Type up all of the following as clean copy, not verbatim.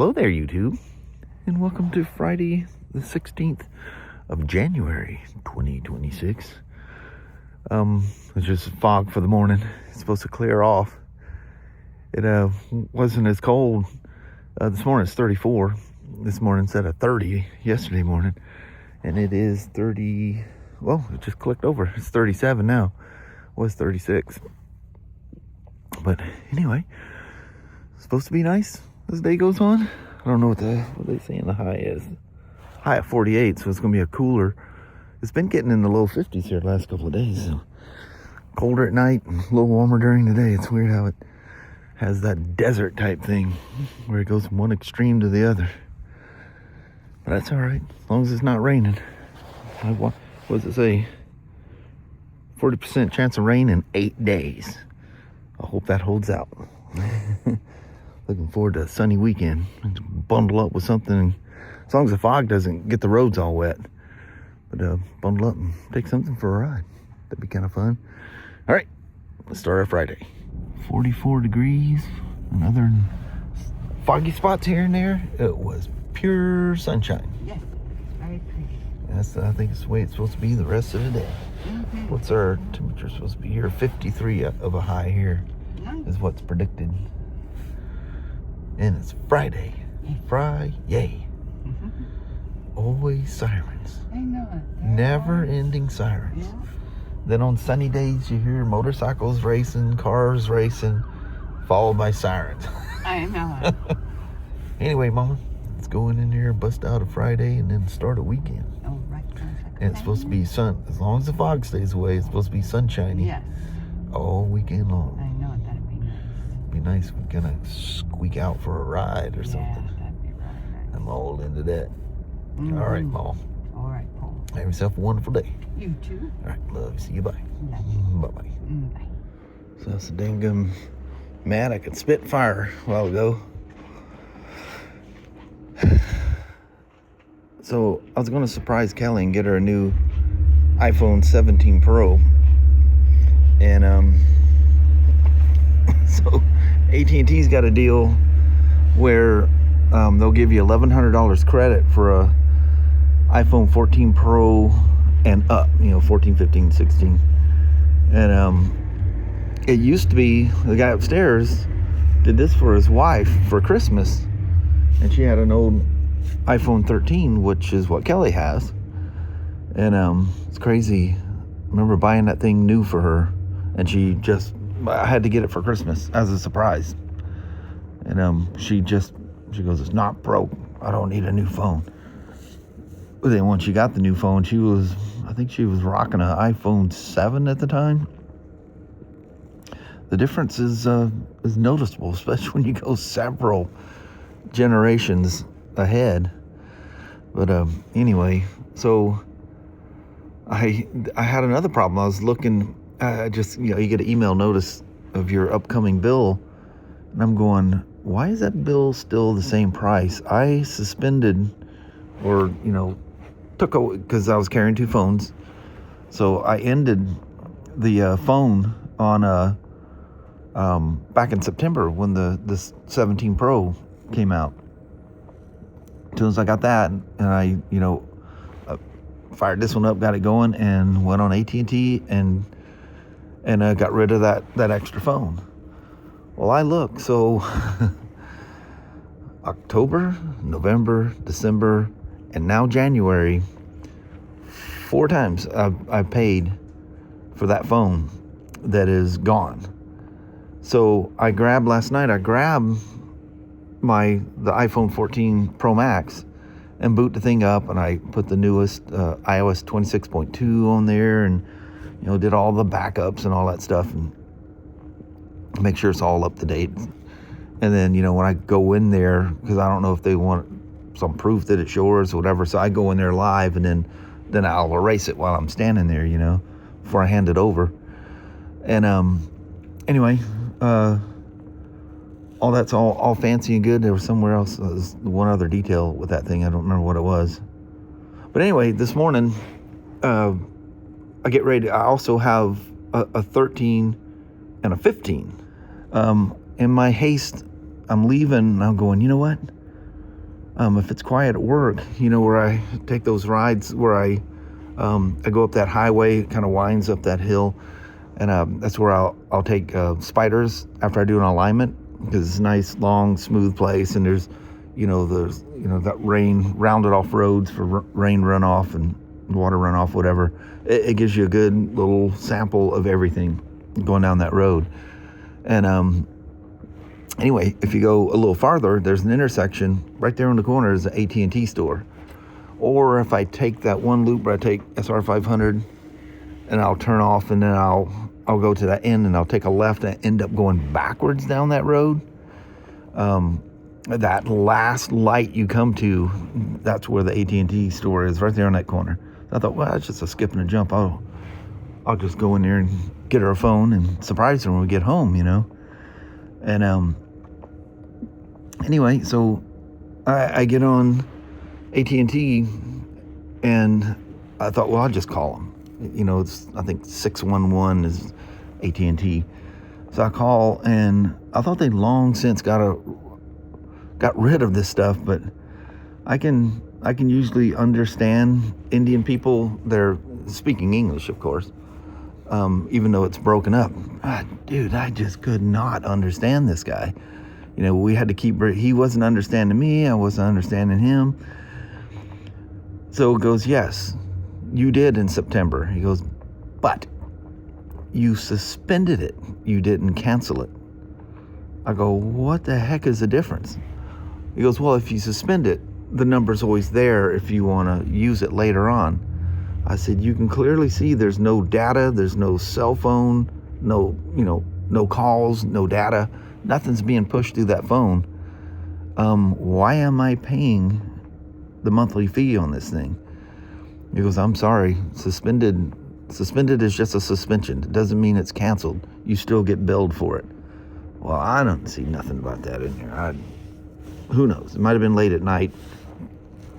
Hello there, YouTube, and welcome to Friday the 16th of January, 2026. It's just fog for the morning. It's supposed to clear off. It wasn't as cold. This morning it's 34. This morning instead of 30 yesterday morning. And it is 30, well, it just clicked over. It's 37 now. It was 36. But anyway, it's supposed to be nice as the day goes on. I don't know what they saying the high is. High at 48, so it's going to be a cooler. It's been getting in the low 50s here the last couple of days. So colder at night and a little warmer during the day. It's weird how it has that desert type thing where it goes from one extreme to the other. But that's all right, as long as it's not raining. What does it say? 40% chance of rain in 8 days. I hope that holds out. Looking forward to a sunny weekend. Bundle up with something, as long as the fog doesn't get the roads all wet. But bundle up and take something for a ride. That'd be kind of fun. All right, let's start our Friday. 44 degrees. Another foggy spots here and there. It was pure sunshine. Yes, very pretty. That's, I think it's the way it's supposed to be the rest of the day. Mm-hmm. What's our temperature supposed to be here? 53 of a high here is what's predicted. And it's Friday. Friday. Mm-hmm. Always sirens. I know it. Never ending sirens. Yeah. Then on sunny days you hear motorcycles racing, cars racing, followed by sirens. I know it. Anyway, Mama, let's go in there, bust out a Friday, and then start a weekend. Oh, right. And it's supposed to be sun. As long as the fog stays away, it's supposed to be sunshiny. Yes. All weekend long. I know it. That'd be nice. Be nice if we kind of squeak out for a ride or something. Yeah, that'd be really nice. I'm all into that. Mm-hmm. All right, Mom. All right, Paul. Have yourself a wonderful day. You too. All right, love you. See you. Bye. Love you. Bye-bye. Bye. So that's a dang mad I could spit fire a while ago. So I was going to surprise Kelly and get her a new iPhone 17 Pro. And so AT&T's got a deal where they'll give you $1,100 credit for a iPhone 14 Pro and up, 14, 15, 16. And it used to be the guy upstairs did this for his wife for Christmas, and she had an old iPhone 13, which is what Kelly has. And it's crazy. I remember buying that thing new for her, and I had to get it for Christmas as a surprise. And she goes, it's not broke. I don't need a new phone. But then once she got the new phone, I think she was rocking an iPhone 7 at the time. The difference is noticeable, especially when you go several generations ahead. But anyway, so I had another problem. I was looking, you get an email notice of your upcoming bill, and I'm going, why is that bill still the same price? I suspended, or took, because I was carrying two phones, so I ended the phone on back in September when the 17 Pro came out. As soon as I got that, and I fired this one up, got it going, and went on AT&T and got rid of that extra phone. Well, I look, so October, November, December, and now January, 4 times I've paid for that phone that is gone. So last night I grabbed the iPhone 14 Pro Max and boot the thing up, and I put the newest iOS 26.2 on there, and did all the backups and all that stuff, and make sure it's all up to date. And then when I go in there, because I don't know if they want some proof that it's yours or whatever, so I go in there live, and then I'll erase it while I'm standing there, before I hand it over. And anyway, all that's all fancy and good. There was somewhere else, there's one other detail with that thing. I don't remember what it was. But anyway, this morning, I get ready. I also have a 13 and a 15. In my haste, I'm leaving, and I'm going, you know what? If it's quiet at work, where I take those rides where I go up that highway, it kind of winds up that hill, and that's where I'll take spiders after I do an alignment, because it's a nice, long, smooth place, and there's that rain, rounded off roads for rain runoff and water runoff, whatever. It gives you a good little sample of everything going down that road. And anyway, if you go a little farther, there's an intersection right there on the corner is the AT&T store. Or if I take that one loop where I take SR 500 and I'll turn off, and then I'll go to that end and I'll take a left and end up going backwards down that road. That last light you come to, that's where the AT&T store is, right there on that corner. I thought, well, it's just a skip and a jump. I'll just go in there and get her a phone and surprise her when we get home, And anyway, so I get on AT&T, and I thought, well, I'll just call them. It's, I think 611 is AT&T. So I call, and I thought they'd long since got rid of this stuff, but I can usually understand Indian people. They're speaking English, of course, even though it's broken up. Dude, I just could not understand this guy. We had to he wasn't understanding me, I wasn't understanding him. So it goes, yes, you did in September. He goes, but you suspended it. You didn't cancel it. I go, what the heck is the difference? He goes, well, if you suspend it, the number's always there if you want to use it later on. I said, you can clearly see there's no data, there's no cell phone, no calls, no data. Nothing's being pushed through that phone. Why am I paying the monthly fee on this thing? He goes, I'm sorry, suspended is just a suspension. It doesn't mean it's canceled. You still get billed for it. Well, I don't see nothing about that in here. Who knows? It might have been late at night.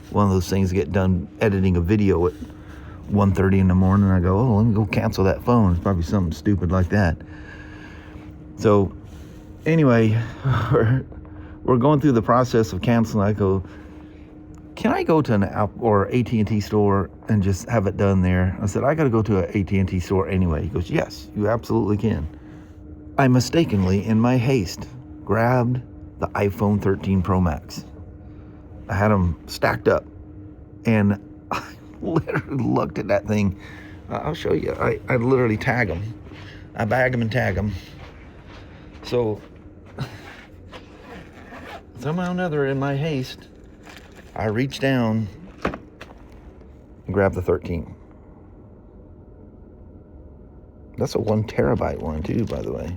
One of those things, get done editing a video at 1:30 in the morning. I go, let me go cancel that phone. It's probably something stupid like that. So anyway, we're going through the process of canceling. I go, can I go to an app or AT&T store and just have it done there? I said, I got to go to an AT&T store anyway. He goes, yes, you absolutely can. I mistakenly, in my haste, grabbed the iPhone 13 Pro Max. I had them stacked up, and I literally looked at that thing. I'll show you. I literally tag them. I bag them and tag them. So somehow or another, in my haste, I reached down and grabbed the 13. That's a 1 terabyte one too, by the way.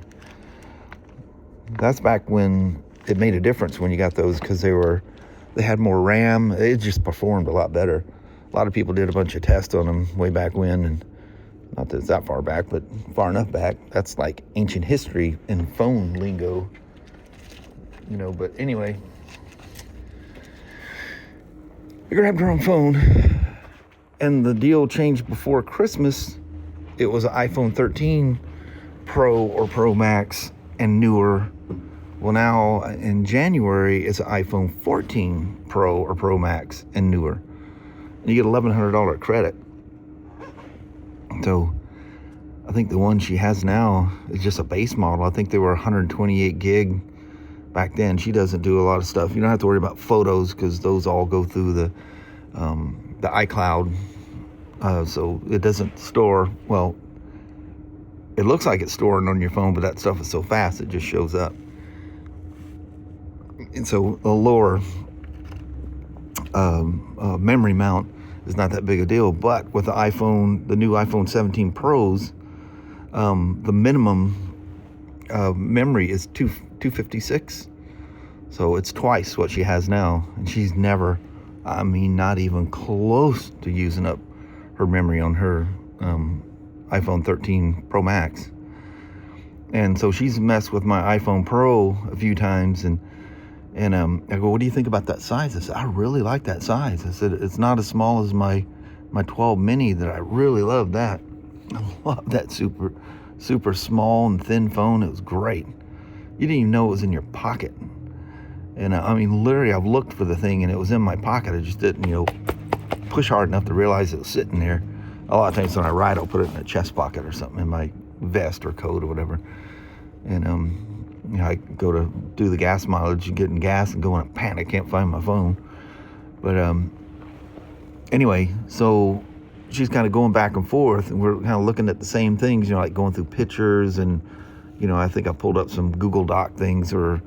That's back when it made a difference when you got those, because they had more RAM. It just performed a lot better. A lot of people did a bunch of tests on them way back when, and not that it's that far back, but far enough back. That's like ancient history in phone lingo, but anyway, I grabbed her own phone, and the deal changed before Christmas. It was an iPhone 13 Pro or Pro Max and newer. Well, now in January, it's an iPhone 14 Pro or Pro Max and newer. And you get $1,100 credit. So I think the one she has now is just a base model. I think they were 128 gig back then. She doesn't do a lot of stuff. You don't have to worry about photos, because those all go through the iCloud. So it doesn't store, well, it looks like it's storing on your phone, but that stuff is so fast it just shows up. And so a lower memory mount is not that big a deal. But with the new iPhone 17 Pros, the minimum memory is 256. So it's twice what she has now. And she's never, not even close to using up her memory on her iPhone 13 Pro Max. And so she's messed with my iPhone Pro a few times, and I go, what do you think about that size? I said, I really like that size. I said, it's not as small as my 12 mini that I really love that. I love that super small and thin phone. It was great. You didn't even know it was in your pocket. And I mean, literally, I've looked for the thing and it was in my pocket. I just didn't, push hard enough to realize it was sitting there. A lot of times when I ride, I'll put it in a chest pocket or something in my vest or coat or whatever. And, I go to do the gas mileage, getting gas and go in a panic, can't find my phone. But anyway, so she's kind of going back and forth, and we're kind of looking at the same things, like going through pictures, and I think I pulled up some Google Doc things or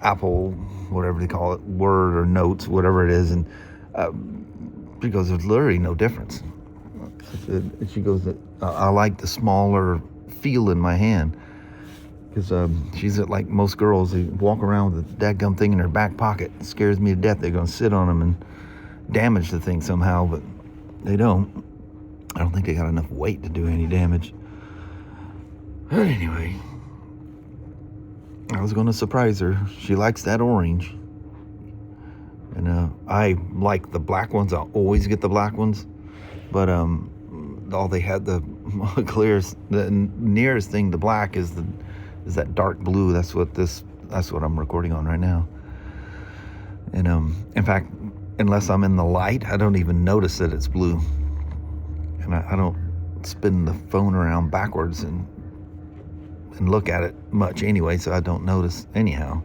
Apple, whatever they call it, Word or Notes, whatever it is, and she goes, there's literally no difference. She goes, I like the smaller feel in my hand, because she's like most girls, they walk around with a dadgum thing in their back pocket. It scares me to death. They're going to sit on them and damage the thing somehow, but they don't. I don't think they got enough weight to do any damage. But anyway, I was going to surprise her. She likes that orange. And I like the black ones. I'll always get the black ones. But all they had, the clearest, the nearest thing to black is that dark blue. That's what I'm recording on right now. And in fact, unless I'm in the light, I don't even notice that it's blue. And I don't spin the phone around backwards and look at it much anyway, so I don't notice anyhow.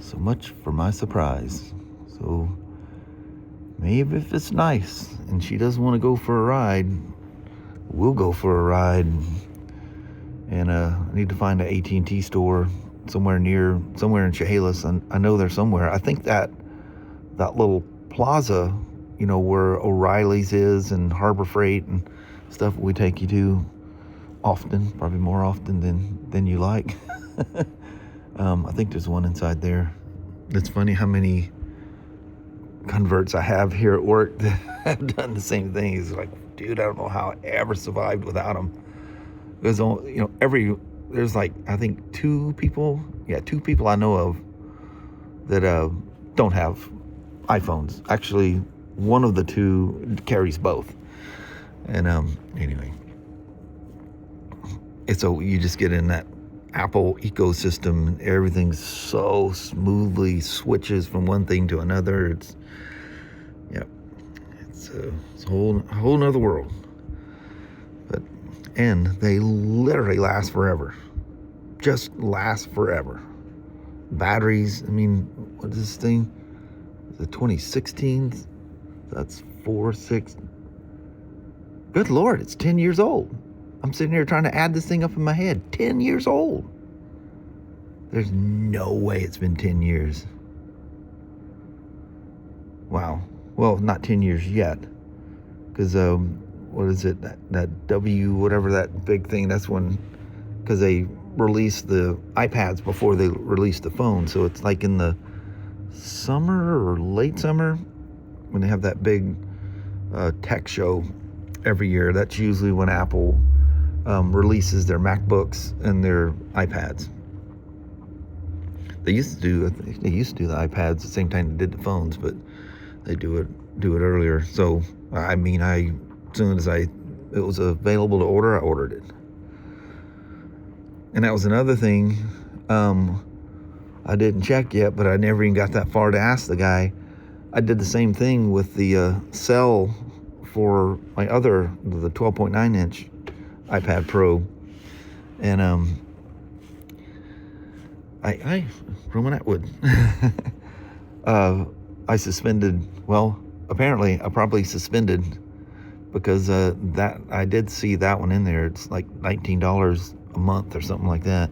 So much for my surprise. So maybe if it's nice and she doesn't want to go for a ride, we'll go for a ride. And I need to find an AT&T store somewhere in Chehalis. I know they're somewhere. I think that little plaza, where O'Reilly's is and Harbor Freight and stuff we take you to often, probably more often than you like. I think there's one inside there. It's funny how many converts I have here at work that have done the same thing. It's like, dude, I don't know how I ever survived without them. There's there's like, I think two people I know of that don't have iPhones. Actually, one of the two carries both. And anyway, so you just get in that Apple ecosystem, and everything so smoothly switches from one thing to another. It's a whole nother world. And they literally last forever. Just last forever. Batteries, I mean, what is this thing? The 2016? That's 6. Good Lord, it's 10 years old. I'm sitting here trying to add this thing up in my head. 10 years old. There's no way it's been 10 years. Wow. Well, not 10 years yet. Because, what is it? That W, whatever that big thing, that's when, because they released the iPads before they released the phone. So it's like in the summer or late summer when they have that big tech show every year. That's usually when Apple releases their MacBooks and their iPads. They used to do the iPads at the same time they did the phones, but they do it earlier. So I mean, as soon as it was available to order, I ordered it. And that was another thing I didn't check yet, but I never even got that far to ask the guy. I did the same thing with the cell for my the 12.9 inch iPad Pro. And I Roman Atwood. I suspended, apparently I probably suspended, because that I did see that one in there. It's like $19 a month or something like that.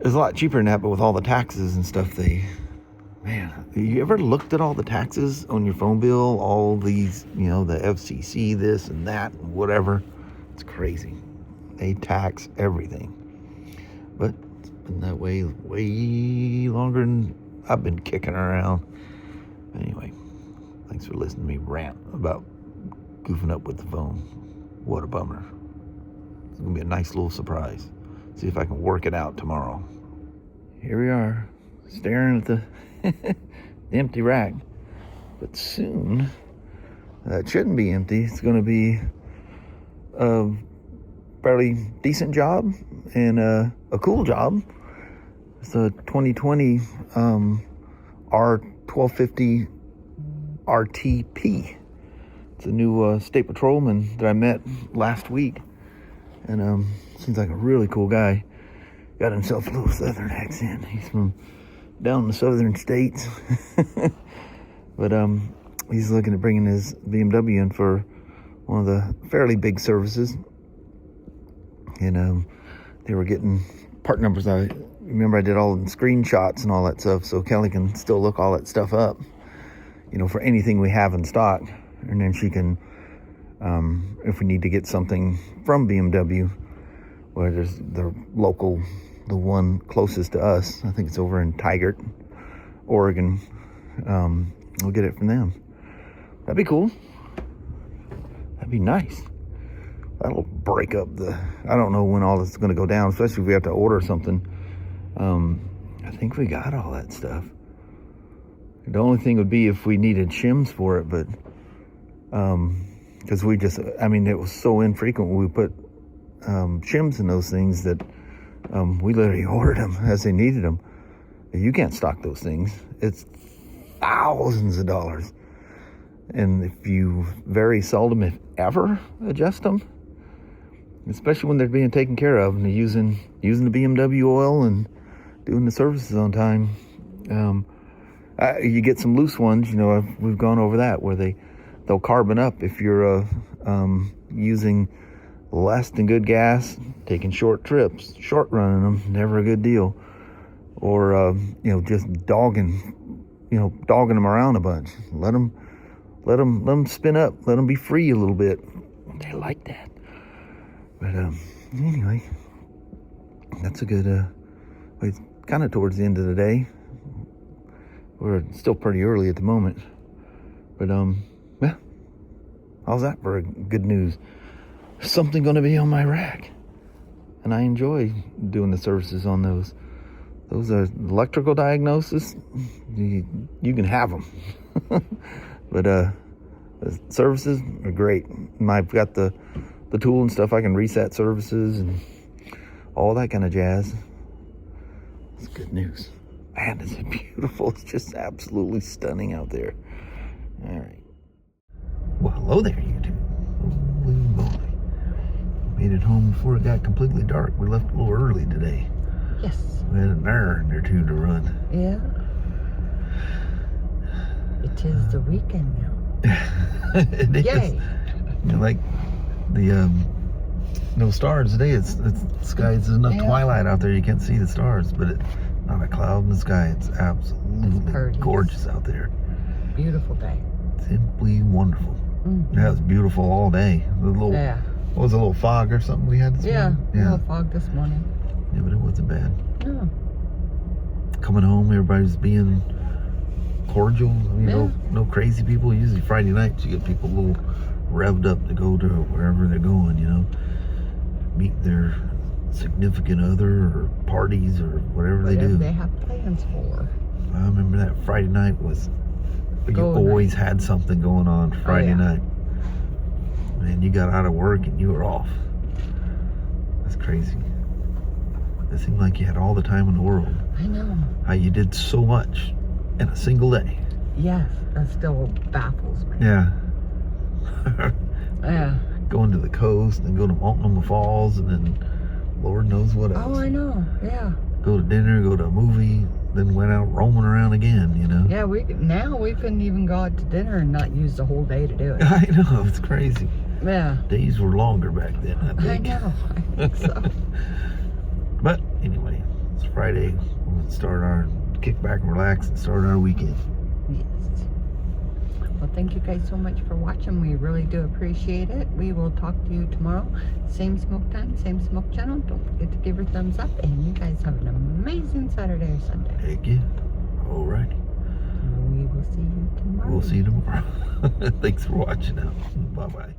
It's a lot cheaper than that, but with all the taxes and stuff, you ever looked at all the taxes on your phone bill? All these, the FCC, this and that, and whatever. It's crazy. They tax everything. But it's been that way longer than I've been kicking around. Anyway, thanks for listening to me rant about goofing up with the phone. What a bummer. It's going to be a nice little surprise. See if I can work it out tomorrow. Here we are, staring at the empty rack. But soon, it shouldn't be empty. It's going to be a fairly decent job and a cool job. It's a 2020 R1250 RTP. It's a new state patrolman that I met last week, and seems like a really cool guy. Got himself a little southern accent. He's from down in the southern states, but he's looking at bringing his BMW in for one of the fairly big services, and they were getting part numbers. I remember I did all the screenshots and all that stuff, so Kelly can still look all that stuff up, for anything we have in stock. And then she can, if we need to get something from BMW, where there's the local, the one closest to us, I think it's over in Tigard, Oregon, we'll get it from them. That'd be cool. That'd be nice. That'll break up I don't know when all this is going to go down, especially if we have to order something. I think we got all that stuff. The only thing would be if we needed shims for it, but because it was so infrequent when we put shims in those things that we literally ordered them as they needed them. You can't stock those things. It's thousands of dollars. And if you very seldom, if ever, adjust them, especially when they're being taken care of and they're using the BMW oil and doing the services on time, you get some loose ones. We've gone over that where they'll carbon up if you're using less than good gas, taking short trips, short running them, never a good deal, or just dogging them around a bunch. Let them spin up, let them be free a little bit. They like that. But anyway, that's a good. It's kind of towards the end of the day. We're still pretty early at the moment, but yeah. How's that for good news? Something going to be on my rack, and I enjoy doing the services on those. Those are electrical diagnosis. You can have them, but the services are great. I've got the tool and stuff. I can reset services and all that kind of jazz. It's good news. Man, is it beautiful. It's just absolutely stunning out there. All right. Well, hello there, YouTube. Holy moly. Made it home before it got completely dark. We left a little early today. Yes. We had an errand or two to run. Yeah. It is the weekend now. It is. Yay. Like the no stars today. It's the sky. There's enough twilight out there you can't see the stars, but it's not a cloud in the sky. It's absolutely gorgeous out there. Beautiful day. Simply wonderful. Mm-hmm. Yeah, it was beautiful all day. What was it, a little fog or something we had this morning? Yeah, a little fog this morning. Yeah, but it wasn't bad. No. Coming home, everybody's being cordial. No crazy people. Usually Friday nights you get people a little revved up to go to wherever they're going, meet their significant other or parties or whatever they do. They have plans for. I remember that Friday night was, you always had something going on Friday night. Man, you got out of work and you were off. That's crazy. It seemed like you had all the time in the world. I know. How you did so much in a single day. Yes, that still baffles me. Yeah. Yeah. Going to the coast and go to Multnomah Falls and then Lord knows what else. Oh, I know. Yeah. Go to dinner, go to a movie, then went out roaming around again, Yeah, we couldn't even go out to dinner and not use the whole day to do it. I know, it's crazy. Yeah. Days were longer back then, I think. I know. I think so. But anyway, it's Friday. We'll start our kick back and relax and start our weekend. Yes. Well, thank you guys so much for watching. We really do appreciate it. We will talk to you tomorrow. Same Smoak time, same Smoak channel. Don't forget to give her a thumbs up. And you guys have an amazing Saturday or Sunday. Heck yeah. All right. We will see you tomorrow. We'll see you tomorrow. Thanks for watching now. Bye-bye.